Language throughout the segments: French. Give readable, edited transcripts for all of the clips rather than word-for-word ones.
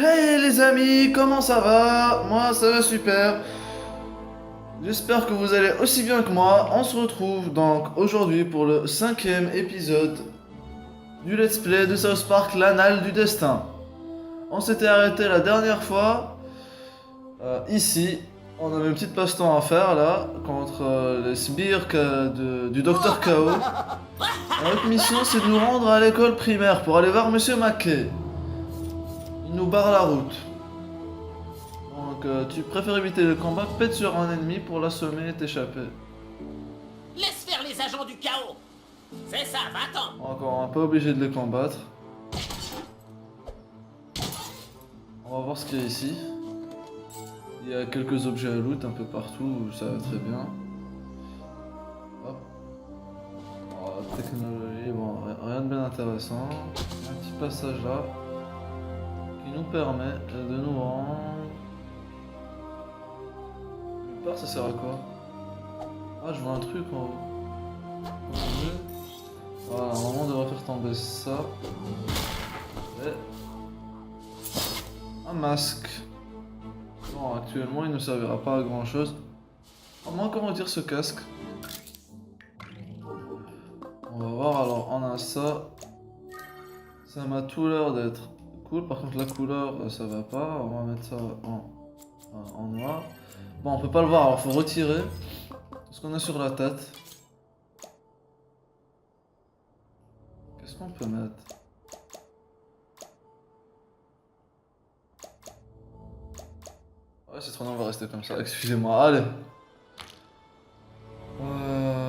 Hey les amis, comment ça va? Moi ça va super. J'espère que vous allez aussi bien que moi. On se retrouve donc aujourd'hui pour le cinquième épisode du Let's Play de South Park, l'Annale du Destin. On s'était arrêté la dernière fois ici. On avait une petite passe-temps à faire là contre les sbires du Docteur Chaos. Notre mission c'est de nous rendre à l'école primaire pour aller voir Monsieur Mackey. Il nous barre la route. Donc tu préfères éviter le combat, pète sur un ennemi pour l'assommer et t'échapper. Laisse faire les agents du chaos. C'est ça, va-t'en. Encore, on n'est pas obligé de les combattre. On va voir ce qu'il y a ici. Il y a quelques objets à loot un peu partout, ça va très bien. Hop. Oh, technologie, bon, rien de bien intéressant. Un petit passage là qui nous permet de nous rendre. Nulle part, ça sert à quoi? Ah, je vois un truc en haut. Voilà, normalement on devrait faire tomber ça. Et un masque. Bon, actuellement il ne servira pas à grand chose. On va encore retirer ce casque. On va voir, alors on a ça. Ça m'a tout l'air d'être cool. Par contre la couleur ça va pas. On va mettre ça en noir. Bon, on peut pas le voir, alors faut retirer ce qu'on a sur la tête. Qu'est-ce qu'on peut mettre? Ouais, c'est trop bien, on va rester comme ça, excusez-moi, allez.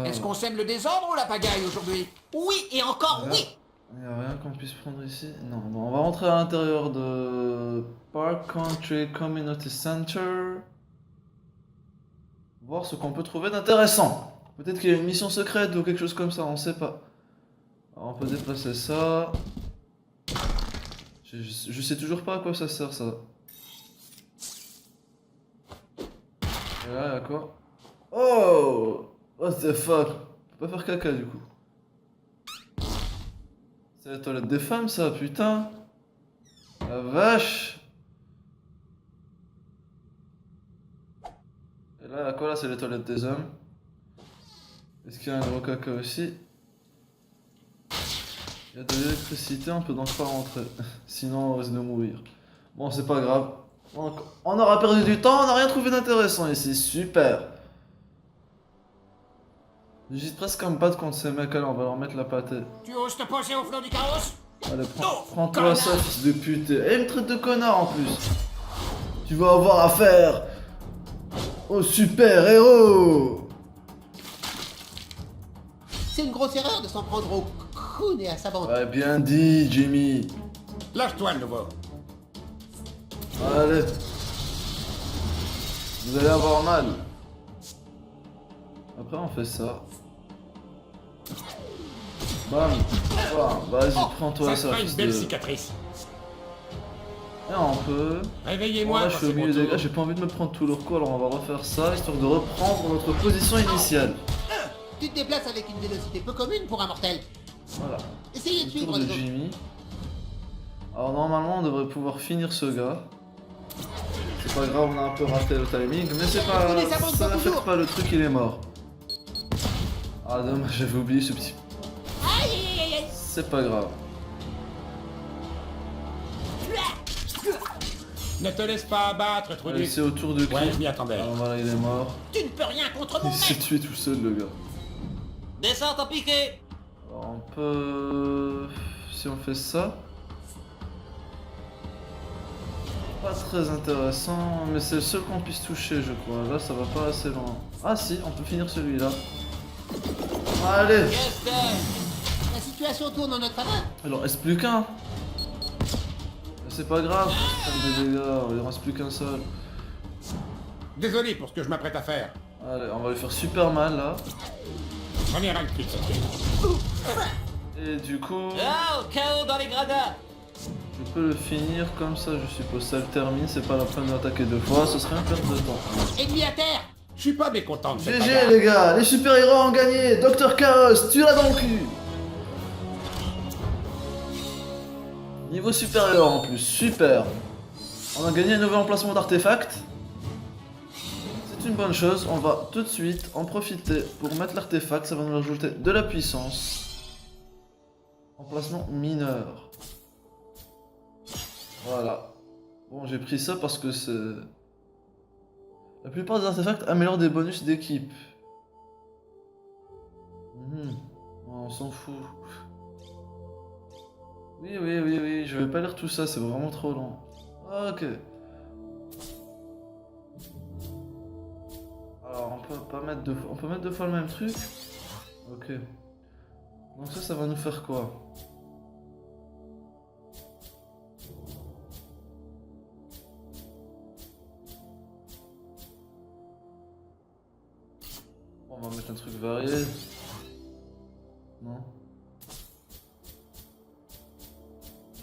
Est-ce qu'on sème le désordre ou la pagaille aujourd'hui? Oui, et encore oui. Il n'y a rien qu'on puisse prendre ici. Non, bon, on va rentrer à l'intérieur de Park Country Community Center. Voir ce qu'on peut trouver d'intéressant. Peut-être qu'il y a une mission secrète ou quelque chose comme ça, on sait pas. Alors, on peut déplacer ça. Je sais toujours pas à quoi ça sert ça. Et là, il y a quoi? Oh! What the fuck? On peut pas faire caca du coup. C'est la toilette des femmes ça, putain! La vache! Et là, à quoi là? C'est les toilettes des hommes. Est-ce qu'il y a un gros caca aussi? Il y a de l'électricité, on peut donc pas rentrer. Sinon on risque de mourir. Bon, c'est pas grave. Donc, on aura perdu du temps, on n'a rien trouvé d'intéressant ici. Super! J'hésite presque à me battre contre ces mecs, allez, on va leur mettre la pâtée. Tu oses te poser au flanc du chaos? Allez, Non, prends-toi ça, fils de pute. Et il me traite de connard en plus. Tu vas avoir affaire au super-héros. C'est une grosse erreur de s'en prendre au Kun et à sa bande. Ouais, bien dit, Jimmy. Lâche-toi, le nouveau. Allez. Vous allez avoir mal. Après, on fait ça. Bam. Bam. Vas-y, prends-toi ça, Ça fera une fils belle de... cicatrice. Et on peut... Réveillez-moi. Là, je suis au milieu des gars, j'ai pas envie de me prendre tout leur coup, alors on va refaire ça, histoire de reprendre notre position initiale. Tu te déplaces avec une vélocité peu commune pour un mortel. Voilà. Essayez de Le suivre tour de les autres. Jimmy. Alors normalement on devrait pouvoir finir ce gars. C'est pas grave, on a un peu raté le timing, mais c'est pas... Vous les abandonnez ça pas n'affecte toujours. pas le truc, il est mort. Ah dommage, j'avais oublié ce petit... Aïe aïe aïe aïe. C'est pas grave. Ne te laisse pas abattre, Allez, Trudy. c'est au tour de qui? Ouais, je m'y attendais. Alors voilà, il est mort. Tu ne peux rien contre mon Il s'est maître. tué tout seul le gars. Descends ton piqué. Alors on peut... Si on fait ça... Pas très intéressant, mais c'est le seul qu'on puisse toucher je crois. Là ça va pas assez loin. Ah si, on peut finir celui-là. Allez! Qu'est-ce que... La situation tourne en notre faveur. Alors, reste plus qu'un. Mais c'est pas grave, des dégâts, il reste plus qu'un seul. Désolé pour ce que je m'apprête à faire. Allez, on va lui faire super mal là. Première acte. Et du coup, Oh, chaos dans les gradins. je peux le finir comme ça, je suppose. Ça le termine, c'est pas la peine d'attaquer deux fois, ce serait un perte de temps. Ennemi à terre. Je suis pas mécontent de cette GG bagarre. les gars, les super-héros ont gagné. Docteur Chaos, tu l'as dans le cul. Niveau super-héros en plus, super. On a gagné un nouvel emplacement d'artefact. C'est une bonne chose. On va tout de suite en profiter pour mettre l'artefact. Ça va nous rajouter de la puissance. Emplacement mineur. Voilà. Bon, j'ai pris ça parce que c'est... La plupart des artefacts améliorent des bonus d'équipe. On s'en fout. Oui, je vais pas lire tout ça, c'est vraiment trop long. Ok. Alors, on peut pas mettre on peut mettre deux fois le même truc. Ok. Donc ça va nous faire quoi? On va mettre un truc varié. Non.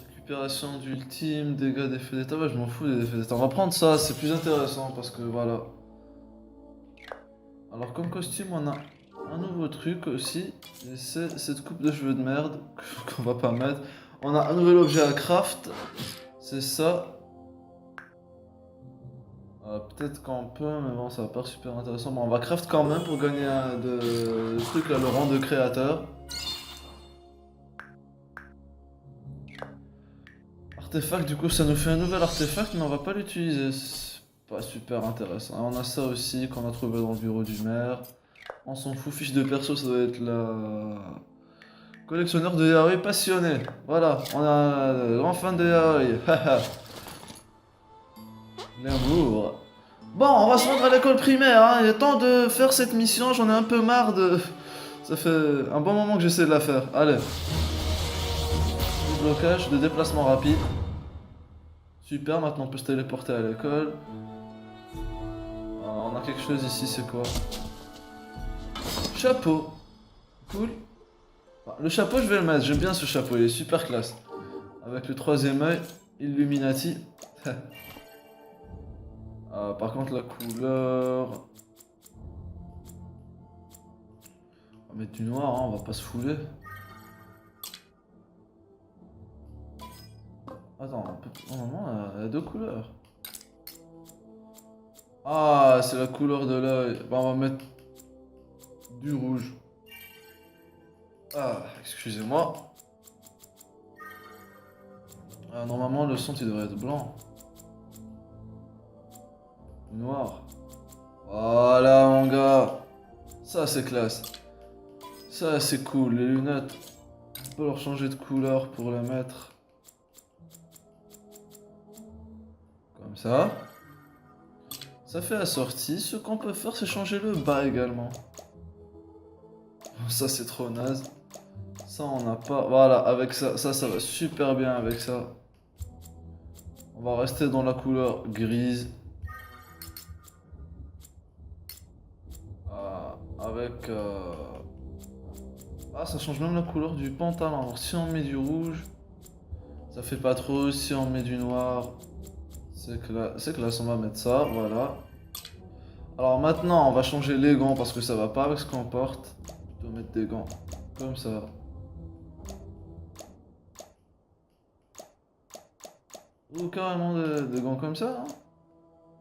Récupération d'ultime, dégâts d'effet d'état. Ouais, je m'en fous des effets d'état. On va prendre ça, c'est plus intéressant parce que voilà. Alors, comme costume, on a un nouveau truc aussi. Et c'est cette coupe de cheveux de merde qu'on va pas mettre. On a un nouvel objet à craft. C'est ça. Peut-être qu'on peut, mais bon, ça va pas être super intéressant. Bon, on va craft quand même pour gagner de trucs là, le rang de créateur. Artefact, du coup, ça nous fait un nouvel artefact, mais on va pas l'utiliser. C'est pas super intéressant. On a ça aussi qu'on a trouvé dans le bureau du maire. On s'en fout, fiche de perso, ça doit être la... Collectionneur de yaoi passionné. Voilà, on a un grand fan de yaoi. L'amour. Bon, on va se rendre à l'école primaire, hein. Il est temps de faire cette mission, j'en ai un peu marre de... Ça fait un bon moment que j'essaie de la faire. Allez. Du blocage, de déplacement rapide. Super, maintenant on peut se téléporter à l'école. On a quelque chose ici, c'est quoi? Chapeau. Cool. Le chapeau, je vais le mettre, j'aime bien ce chapeau, il est super classe. Avec le troisième œil, Illuminati. Par contre, la couleur... On va mettre du noir, hein, on va pas se fouler. Attends, normalement, il y a deux couleurs. Ah, c'est la couleur de l'œil. Bah, on va mettre du rouge. Ah, excusez-moi. Normalement, le son, il devrait être blanc. Noir. Voilà, mon gars. Ça, c'est classe. Ça, c'est cool. Les lunettes, on peut leur changer de couleur pour les mettre. Comme ça. Ça fait assorti. Ce qu'on peut faire, c'est changer le bas également. Ça, c'est trop naze. Ça, on n'a pas... Voilà, avec ça, ça va super bien avec ça. On va rester dans la couleur grise. Avec... Ah, ça change même la couleur du pantalon. Alors, si on met du rouge, ça fait pas trop. Si on met du noir, c'est classe. On va mettre ça, voilà. Alors maintenant, on va changer les gants parce que ça va pas avec ce qu'on porte. Je dois mettre des gants comme ça. Ou carrément des gants comme ça, hein.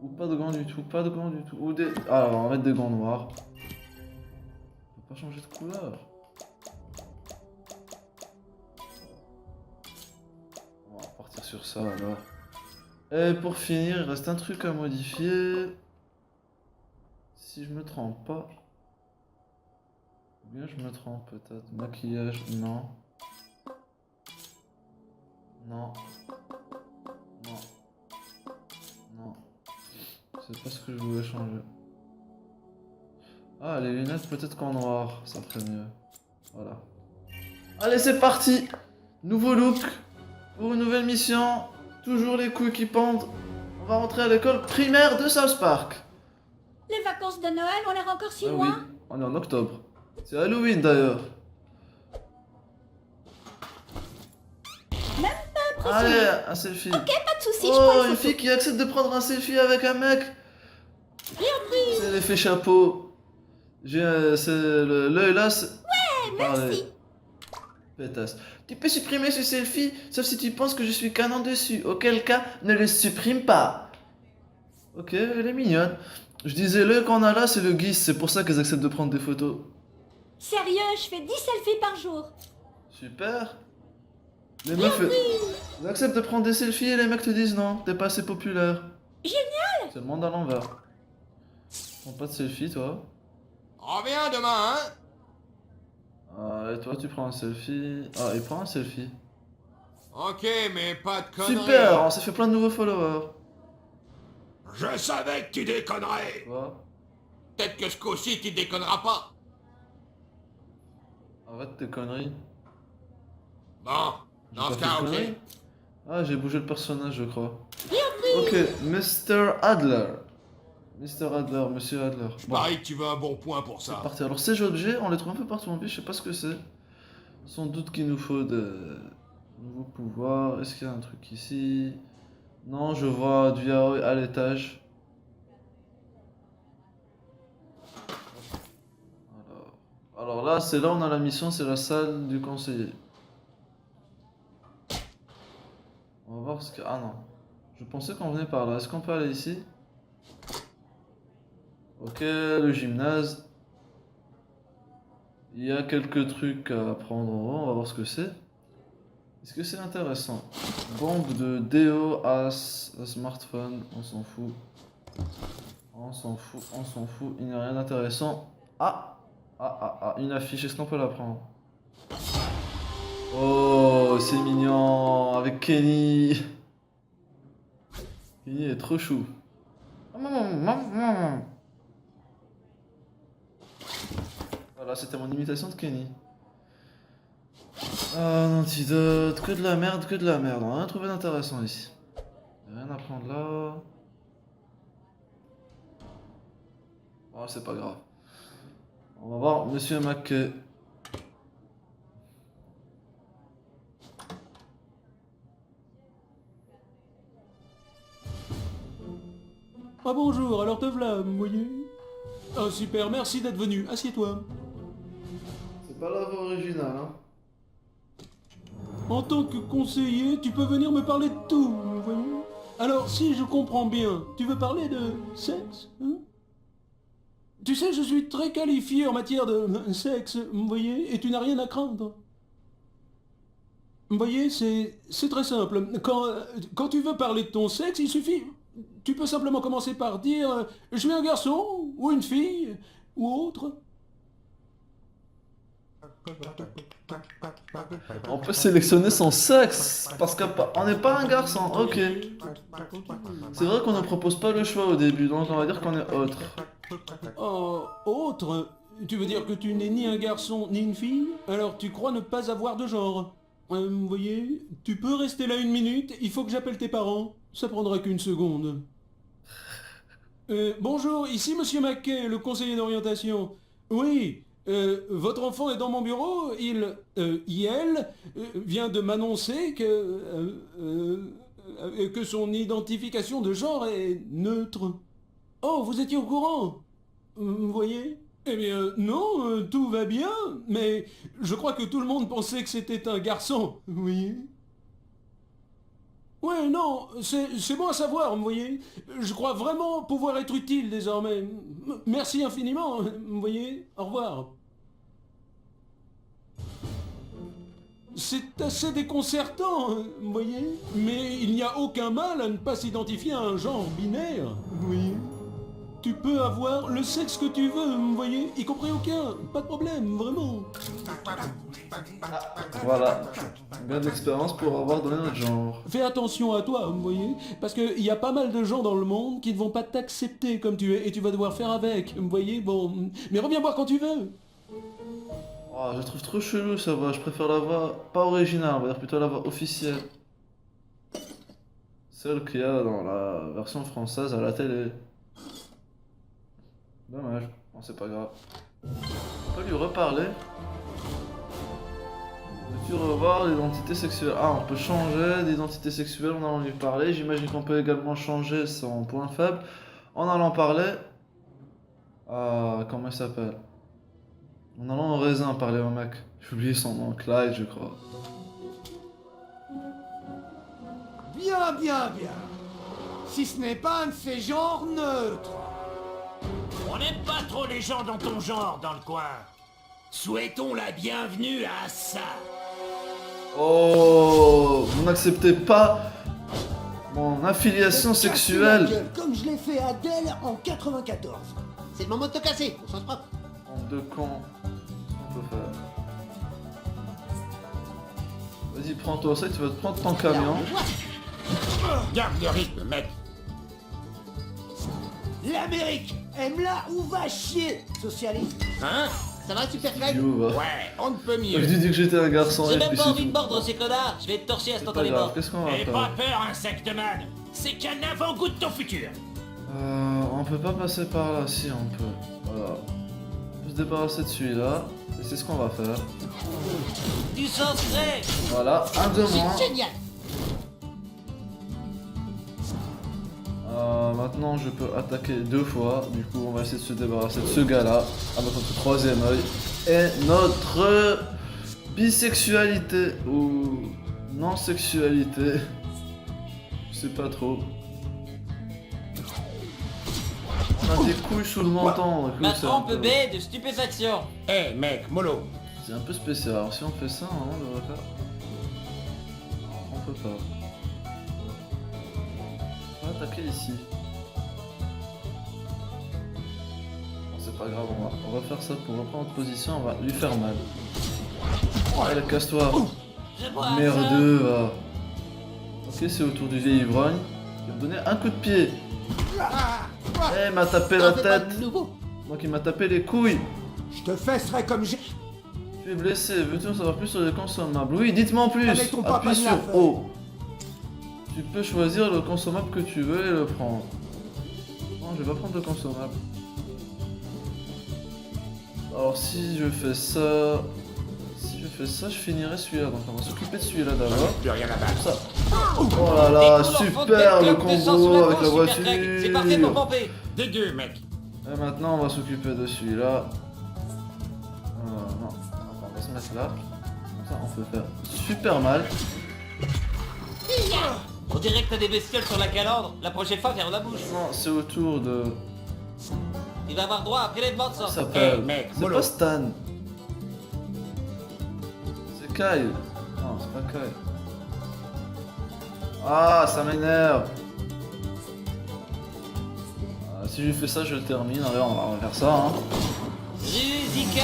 Ou pas de gants du tout, pas de gants du tout. Ou des... Alors, on va mettre des gants noirs. On peut pas changer de couleur. On va partir sur ça alors. Et pour finir, il reste un truc à modifier. Si je me trompe pas. Ou bien je me trompe peut-être. Maquillage, non. Non. Non. Non. C'est pas ce que je voulais changer. Ah, les lunettes peut-être qu'en noir, ça ferait mieux. Voilà. Allez, c'est parti. Nouveau look pour une nouvelle mission. Toujours les couilles qui pendent. On va rentrer à l'école primaire de South Park. Les vacances de Noël ont l'air encore si Ah oui, loin. on est en octobre. C'est Halloween d'ailleurs. Même pas impressionnée. Allez, un selfie. Ok, pas de soucis, je Oh, prends une une fille photo. qui accepte de prendre un selfie avec un mec. C'est l'effet chapeau. C'est l'œil là. Eh, merci. Pétasse. Tu peux supprimer ce selfie, sauf si tu penses que je suis canon dessus. Auquel cas, ne le supprime pas. Ok, elle est mignonne. Je disais, le qu'on a là, c'est le GIS. C'est pour ça qu'elles acceptent de prendre des photos. Sérieux, je fais 10 selfies par jour. Super. Les meufs, elles acceptent de prendre des selfies et les mecs te disent non, t'es pas assez populaire. Génial. C'est le monde à l'envers. Prends pas de selfie, toi. Reviens demain, hein. Ah, et toi, tu prends un selfie. Ah, il prend un selfie. Ok, mais pas de conneries. Super, on s'est fait plein de nouveaux followers. Je savais que tu déconnerais. Quoi? Peut-être que ce coup-ci, tu déconneras pas. Arrête tes conneries. Bon, J'ai dans pas ce fait cas, de ok. conneries. Ah, j'ai bougé le personnage, je crois. Ok, Mr. Adler. Mr. Adler, Monsieur Adler. Je Bon, parie que tu veux un bon point pour c'est ça. parti. Alors, ces objets, on les trouve un peu partout en ville, je sais pas ce que c'est. Sans doute qu'il nous faut de nouveaux pouvoirs. Est-ce qu'il y a un truc ici? Non, je vois du yaoi à l'étage. Alors là, c'est là où on a la mission, c'est la salle du conseiller. On va voir ce que... Ah non. Je pensais qu'on venait par là. Est-ce qu'on peut aller ici? Ok, le gymnase. Il y a quelques trucs à prendre en haut, on va voir ce que c'est. Est-ce que c'est intéressant? Bombe de déo à smartphone, on s'en fout. On s'en fout, on s'en fout, il n'y a rien d'intéressant. Une affiche, est-ce qu'on peut la prendre? Oh, c'est mignon, avec Kenny. Kenny est trop chou. Voilà, c'était mon imitation de Kenny. Ah, un antidote, que de la merde, que de la merde. On a rien trouvé d'intéressant ici. Y'a rien à prendre là. Oh, c'est pas grave. On va voir Monsieur McKay. Ah bonjour, alors te v'là, vous voyez? Ah super, merci d'être venu, assieds-toi. C'est pas la voix originale, hein. En tant que conseiller, tu peux venir me parler de tout, vous voyez? Alors, si je comprends bien, tu veux parler de sexe, hein? Tu sais, je suis très qualifié en matière de sexe, vous voyez, et tu n'as rien à craindre. Vous voyez, c'est très simple. Quand tu veux parler de ton sexe, il suffit... Tu peux simplement commencer par dire je suis un garçon, ou une fille, ou autre. On peut sélectionner son sexe, parce qu'on n'est pas un garçon, ok. C'est vrai qu'on ne propose pas le choix au début, donc on va dire qu'on est autre. Oh, autre? Tu veux dire que tu n'es ni un garçon ni une fille? Alors tu crois ne pas avoir de genre? Vous voyez, tu peux rester là 1 minute, il faut que j'appelle tes parents. Ça prendra qu'une seconde. Bonjour, ici Monsieur Mackay, le conseiller d'orientation. Oui, votre enfant est dans mon bureau, elle, vient de m'annoncer que son identification de genre est neutre. Oh, vous étiez au courant? Vous voyez? Eh bien, non, tout va bien, mais je crois que tout le monde pensait que c'était un garçon, vous voyez? Ouais, non, c'est bon à savoir, vous voyez. Je crois vraiment pouvoir être utile désormais. Merci infiniment, vous voyez. Au revoir. C'est assez déconcertant, vous voyez. Mais il n'y a aucun mal à ne pas s'identifier à un genre binaire, vous voyez. Tu peux avoir le sexe que tu veux, vous voyez, y compris aucun, pas de problème, vraiment. Voilà. Bien d'expérience pour avoir donné notre genre. Fais attention à toi, vous voyez, parce qu'il y a pas mal de gens dans le monde qui ne vont pas t'accepter comme tu es, et tu vas devoir faire avec, vous voyez, bon... Mais reviens voir quand tu veux. Oh, je trouve trop chelou ça va, je préfère la voix pas originale, on va dire plutôt la voix officielle. Celle qu'il y a dans la version française à la télé. Dommage, bon c'est pas grave. On peut lui reparler. Veux-tu revoir l'identité sexuelle? Ah, on peut changer d'identité sexuelle en allant lui parler. J'imagine qu'on peut également changer son point faible en allant parler. Ah, comment il s'appelle? En allant au raisin parler au mec. J'ai oublié son nom, Clyde je crois. Bien, bien, bien. Si ce n'est pas un de ces genres neutres. On n'aime pas trop les gens dans ton genre dans le coin. Souhaitons la bienvenue à ça. Oh, vous n'acceptez pas mon affiliation Casse-lui la sexuelle. gueule, comme je l'ai fait à Adèle en 94. C'est le moment de te casser, au sens propre. Bande de cons. On peut faire. Vas-y, prends-toi ça, tu vas te prendre ton camion. Garde le rythme, mec. L'Amérique aime là où va chier, socialiste. Hein? Ça va, super Craig? You, va. Ouais, on ne peut Je mieux. lui dis que j'étais un garçon J'ai et même puis pas c'est envie de tout. mordre ces connards, je vais te torcher C'est pas instantanément. grave, qu'est-ce qu'on va N'aie pas faire? peur, Insectman. C'est qu'un avant-goût de ton futur. On peut pas passer par là, si on peut. Voilà. On peut se débarrasser de celui-là. Et c'est ce qu'on va faire. Du sang frais. Voilà, un de moins. C'est génial. Maintenant je peux attaquer 2 fois. Du coup on va essayer de se débarrasser de ce gars-là. Avec notre troisième œil. Et notre bisexualité. Ou non-sexualité. Je sais pas trop. On a des couilles sous le menton. Du coup, Ma c'est un trompe peu- B de stupéfaction. Eh mec, mollo. C'est un peu spécial. Alors si on fait ça, on devrait faire. On peut pas. On va attaquer ici. Bon, c'est pas grave, on va faire ça pour reprendre notre position, on va lui faire mal. Allez, casse-toi. Je vois Merdeux, va. Ok, c'est au tour du vieil ivrogne. Je vais te donner un coup de pied. Eh, il m'a tapé la T'en fais pas tête. de nouveau. Donc il m'a tapé les couilles. Je te fesserai comme j'ai... Tu es blessé, veux-tu en savoir plus sur les consommables? Oui, dites-moi en plus. Avec ton papa Appuie de sur la feuille. O. Tu peux choisir le consommable que tu veux et le prendre. Non, je vais pas prendre le consommable. Alors si je fais ça... Si je fais ça, je finirai celui-là. Donc on va s'occuper de celui-là d'abord. Plus rien à battre. Ça. Oh là là, Des coups d'enfant de super le belle clope de sang sur combo la avec peau, la Super Craig. C'est parfait pour voiture. pomper. Dégueu, mec. Et maintenant on va s'occuper de celui-là. Non, attends, on va se mettre là. Comme ça on peut faire super mal. On dirait que t'as des bestioles sur la calandre. La prochaine fois, ferme la bouche. Non, c'est au tour de... Il va avoir droit à un prélèvement de sang. Ça s'appelle... Eh, mec, c'est mollo. pas Stan. C'est Kyle. Non, c'est pas Kyle. Ah, ça m'énerve. Si je lui fais ça, je le termine. Allez, on va faire ça. Hein. Zika.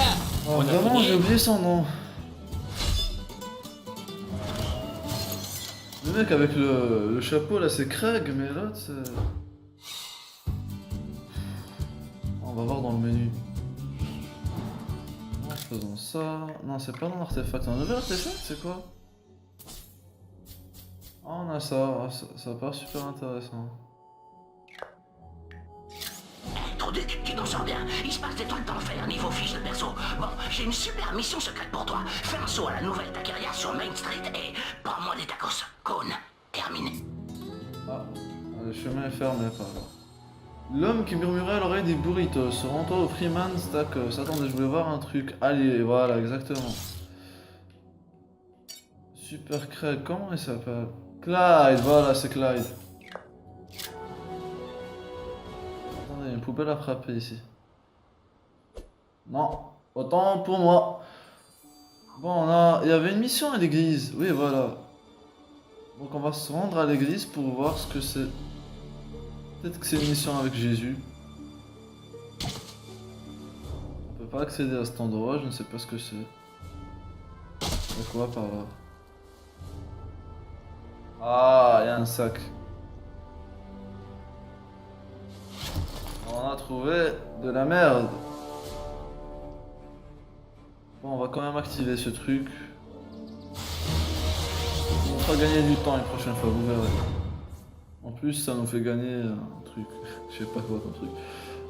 Oh, vraiment, j'ai oublié son nom. Le mec avec le chapeau là, c'est Craig, mais l'autre c'est. On va voir dans le menu. Faisons ça. Non, c'est pas dans l'artefact. Un nouvel artefact, c'est quoi? Ah, on a ça. Ah, ça part super intéressant. Truc, tu t'en sors bien. Il se passe des trucs d'enfer niveau fiche de perso. Bon, j'ai une super mission secrète pour toi. Fais un saut à la nouvelle taqueria sur Main Street et prends-moi des tacos. Cône. Terminé. Ah, le chemin est fermé par là. L'homme qui murmurait à l'oreille des burritos. Rends-toi au Freeman's Tacos. Attendez, je voulais voir un truc. Allez, voilà, exactement. Super Craig, comment il s'appelle? Clyde, voilà, c'est Clyde. Attendez, il y a une poubelle à frapper ici. Non, autant pour moi. Bon, il y avait une mission à l'église. Oui, voilà. Donc on va se rendre à l'église pour voir ce que c'est. Peut-être que c'est une mission avec Jésus. On peut pas accéder à cet endroit, je ne sais pas ce que c'est. Il y a quoi par là? Ah, il y a un sac. On a trouvé de la merde. Bon, on va quand même activer ce truc. On fera gagner du temps une prochaine fois, vous verrez. En plus, ça nous fait gagner un truc. Je sais pas quoi comme truc.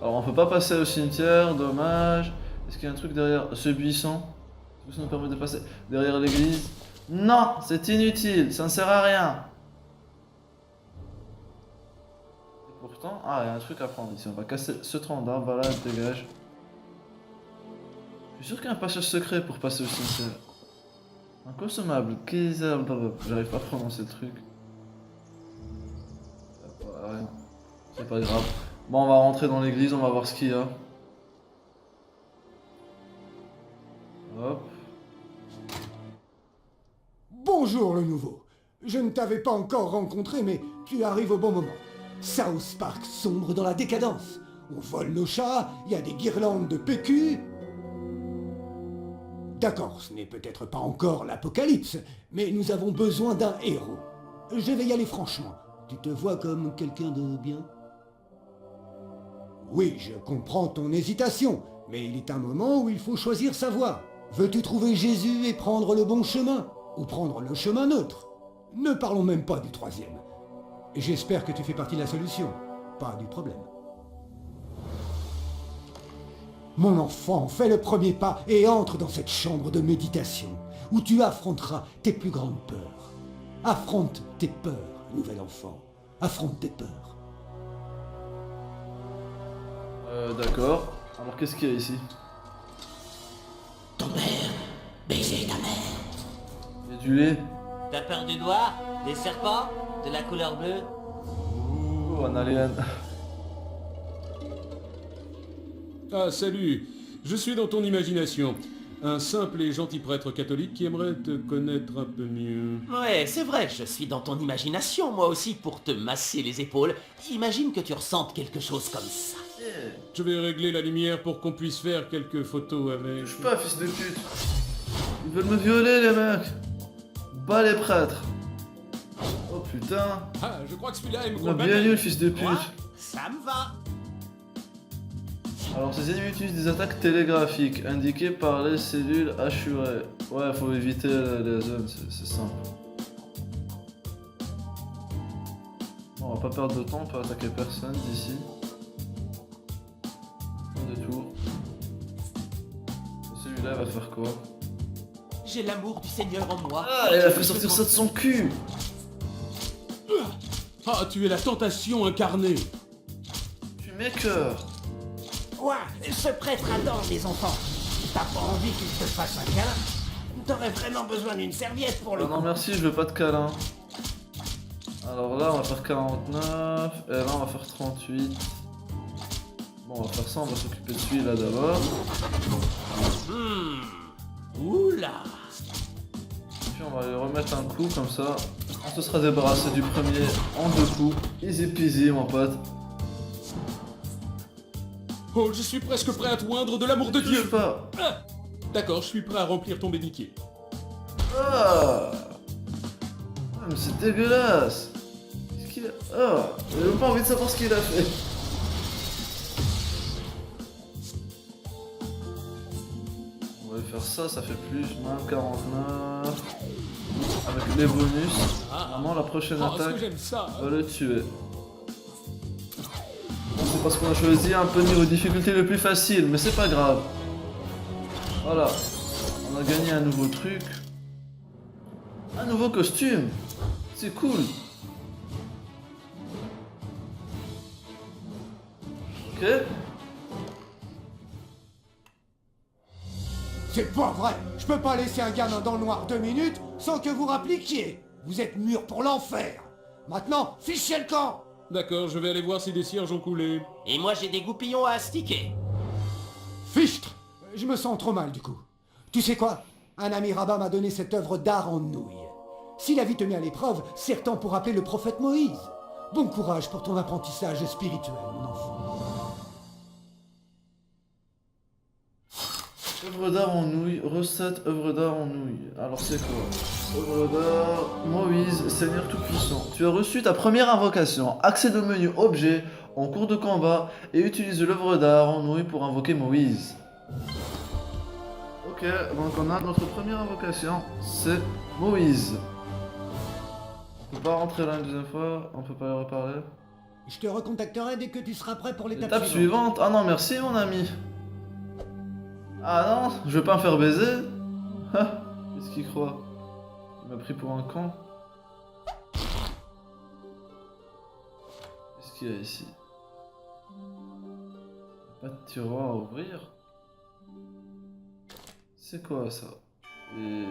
Alors, on peut pas passer au cimetière, dommage. Est-ce qu'il y a un truc derrière ce buisson? Est-ce que ça nous permet de passer derrière l'église? Non, c'est inutile, ça ne sert à rien. Et pourtant, ah, il y a un truc à prendre ici. On va casser ce tronc d'arbre, voilà, dégage. Je suis sûr qu'il y a un passage secret pour passer au cimetière. Un consommable, j'arrive pas à prononcer le truc. C'est pas grave. Bon, on va rentrer dans l'église, on va voir ce qu'il y a. Hop. Bonjour le nouveau. Je ne t'avais pas encore rencontré, mais tu arrives au bon moment. South Park sombre dans la décadence. On vole nos chats, il y a des guirlandes de PQ. D'accord, ce n'est peut-être pas encore l'apocalypse, mais nous avons besoin d'un héros. Je vais y aller franchement. Tu te vois comme quelqu'un de bien? Oui, je comprends ton hésitation, mais il est un moment où il faut choisir sa voie. Veux-tu trouver Jésus et prendre le bon chemin, ou prendre le chemin neutre? Ne parlons même pas du troisième. J'espère que tu fais partie de la solution, pas du problème. Mon enfant, fais le premier pas et entre dans cette chambre de méditation, où tu affronteras tes plus grandes peurs. Affronte tes peurs, nouvel enfant. Affronte tes peurs. D'accord. Alors qu'est-ce qu'il y a ici? Ton père, baiser ta mère. Il y a du lait. T'as peur du doigt? Des serpents? De la couleur bleue? Oh, un alien. Ah, salut. Je suis dans ton imagination. Un simple et gentil prêtre catholique qui aimerait te connaître un peu mieux. Ouais, c'est vrai, je suis dans ton imagination, moi aussi, pour te masser les épaules. Imagine que tu ressentes quelque chose comme ça. Je vais régler la lumière pour qu'on puisse faire quelques photos avec. Touche pas, fils de pute. Ils veulent me violer, les mecs. Bas les prêtres. Oh putain. Ah, je crois que celui-là, il me On a croit bien eu le fils de pute. Moi, ça me va. Alors, ces ennemis utilisent des attaques télégraphiques indiquées par les cellules hachurées. Ouais, faut éviter les zones, c'est simple. Bon, on va pas perdre de temps, on peut attaquer personne d'ici. Un détour. Celui-là va faire quoi? J'ai l'amour du Seigneur en moi. Ah, elle a fait sortir ça de son cul. Ah, tu es la tentation incarnée. Tu m'écœures. Ouais, ce prêtre adore les enfants. T'as pas envie qu'il te fasse un câlin? T'aurais vraiment besoin d'une serviette pour le Oh non coup. merci, je veux pas de câlin. Alors là on va faire 49, et là on va faire 38. Bon on va faire ça, on va s'occuper de celui-là d'abord. Oula. Puis on va lui remettre un coup comme ça. On se sera débarrassé du premier en 2 coups. Easy peasy mon pote. Oh, je suis presque prêt à te oindre de l'amour de Touche Dieu. pas. Ah, d'accord, je suis prêt à remplir ton béniquier. Ah, mais c'est dégueulasse. Qu'est-ce qu'il a... Ah, j'ai même pas envie de savoir ce qu'il a fait. On va lui faire ça, ça fait plus, moins 49. Avec les bonus. Vraiment la prochaine Oh, est-ce attaque que j'aime ça, hein. va le tuer. Bon, c'est parce qu'on a choisi un peu de niveau de difficulté le plus facile, mais c'est pas grave. Voilà. On a gagné un nouveau truc. Un nouveau costume. C'est cool. Ok. C'est pas vrai. Je peux pas laisser un gamin dans le noir 2 minutes sans que vous rappliquiez. Vous êtes mûrs pour l'enfer. Maintenant, fichez le camp. D'accord, je vais aller voir si des cierges ont coulé. Et moi j'ai des goupillons à astiquer. Fichtre. Je me sens trop mal du coup. Tu sais quoi? Un ami rabbin m'a donné cette œuvre d'art en nouilles. Si la vie te met à l'épreuve, serre-t'en pour appeler le prophète Moïse. Bon courage pour ton apprentissage spirituel, mon enfant. Œuvre d'art en nouilles, recette œuvre d'art en nouilles. Alors c'est quoi? Œuvre d'art, Moïse, Seigneur Tout-Puissant. Tu as reçu ta première invocation. Accède au menu objet en cours de combat et utilise l'œuvre d'art en nouilles pour invoquer Moïse. Ok, donc on a notre première invocation, c'est Moïse. On peut pas rentrer là une deuxième fois, on peut pas le reparler. Je te recontacterai dès que tu seras prêt pour l'étape Étape suivante. Ah non, merci mon ami. Ah non, je vais pas me faire baiser. Ah, qu'est-ce qu'il croit? Il m'a pris pour un con. Qu'est-ce qu'il y a ici? Pas de tiroir à ouvrir. C'est quoi ça? Et...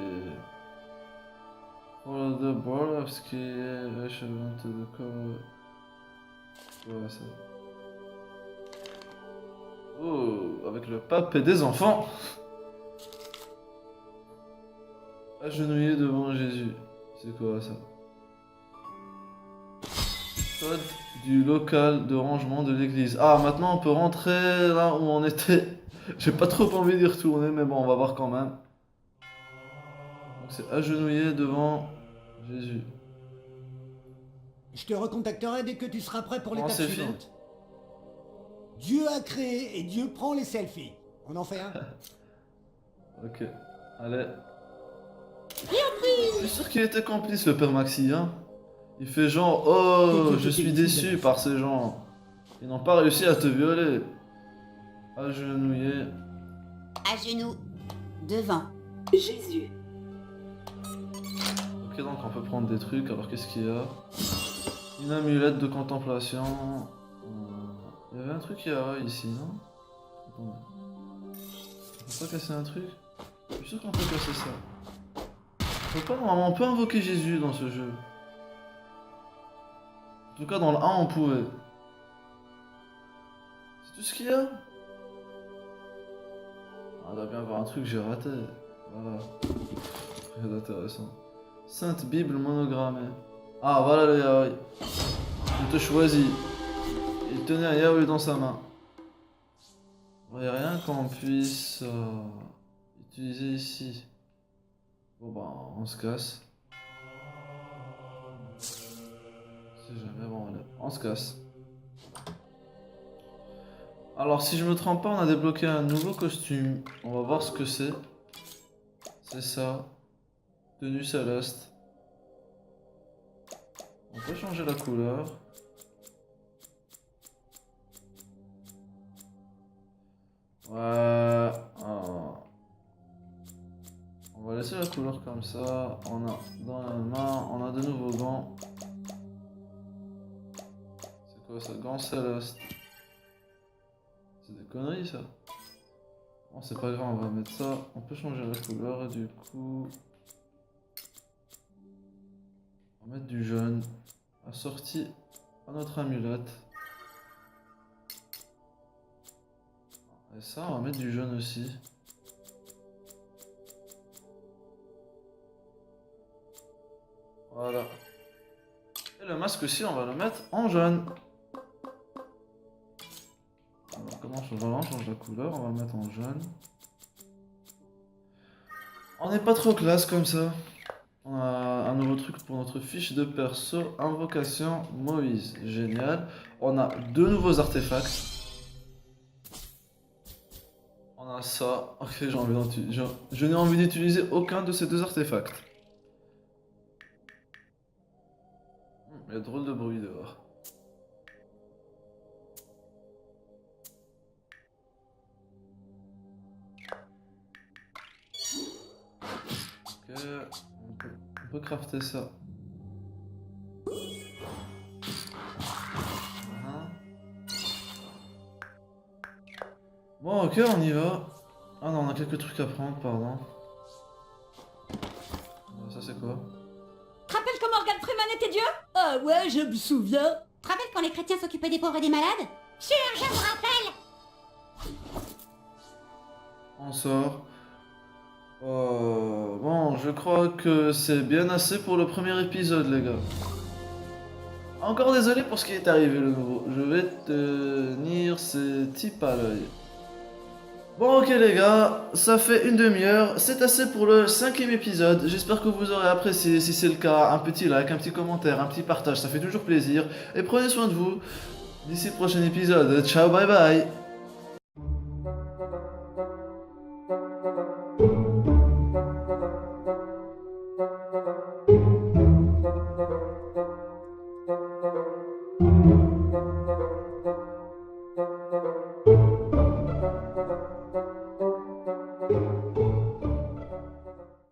Follow the ball of ski, to the cover. Ouais, ça. Oh, avec le pape et des enfants. Agenouillé devant Jésus. C'est quoi ça? Code du local de rangement de l'église. Ah, maintenant on peut rentrer là où on était. J'ai pas trop envie d'y retourner, mais bon, on va voir quand même. Donc c'est agenouillé devant Jésus. Je te recontacterai dès que tu seras prêt pour Comment l'étape c'est fait? suivante. Dieu a créé et Dieu prend les selfies. On en fait un? Ok, allez. Je suis sûr qu'il était complice le père Maxi, hein. Il fait genre, oh, je suis déçu par ces gens. Ils n'ont pas réussi à te violer. Agenouillé. À genoux. Devant. Jésus. Ok, donc on peut prendre des trucs, alors qu'est-ce qu'il y a? Une amulette de contemplation. Il y avait un truc ici, non? Attendez. On peut pas casser un truc? Je suis sûr qu'on peut casser ça. On peut pas, normalement, on peut invoquer Jésus dans ce jeu. En tout cas, dans le 1, on pouvait. C'est tout ce qu'il y a? On doit bien avoir un truc que j'ai raté. Voilà. Très intéressant. Sainte Bible monogrammée. Ah, voilà le Yahweh. Il te choisit. Il tenait un Yahweh dans sa main. Il n'y a rien qu'on puisse utiliser ici. Bon bah, on se casse. Si jamais, bon, allez, on se casse. Alors, si je me trompe pas, on a débloqué un nouveau costume. On va voir ce que c'est. C'est ça. Tenue céleste. On peut changer la couleur. Ouais. On va laisser la couleur comme ça. On a dans la main, on a de nouveaux gants. C'est quoi ça? Gants céleste. C'est des conneries ça. Bon, c'est pas grave, on va mettre ça. On peut changer la couleur et du coup. On va mettre du jaune. Assorti à notre amulette. Et ça, on va mettre du jaune aussi. Voilà. Et le masque aussi, on va le mettre en jaune. Alors, comment on change? Voilà, on change la couleur, on va le mettre en jaune. On n'est pas trop classe comme ça. On a un nouveau truc pour notre fiche de perso. Invocation Moïse. Génial. On a deux nouveaux artefacts. On a ça. Ok, je n'ai envie d'utiliser aucun de ces deux artefacts. Il y a drôle de bruit dehors. Ok, on peut crafter ça. Voilà. Bon, ok, on y va. Ah non, on a quelques trucs à prendre, pardon. Ça, c'est quoi? Te rappelles quand Morgan Freeman était Dieu? Ah ouais, je me souviens. Te rappelles quand les chrétiens s'occupaient des pauvres et des malades? Sûr, je me rappelle. On sort. Bon, je crois que c'est bien assez pour le premier épisode, les gars. Encore désolé pour ce qui est arrivé, le nouveau. Je vais tenir ces types à l'œil. Bon, ok, les gars, ça fait une demi-heure. C'est assez pour le 5e épisode. J'espère que vous aurez apprécié. Si c'est le cas, un petit like, un petit commentaire, un petit partage, ça fait toujours plaisir. Et prenez soin de vous. D'ici le prochain épisode. Ciao, bye bye. Thank you.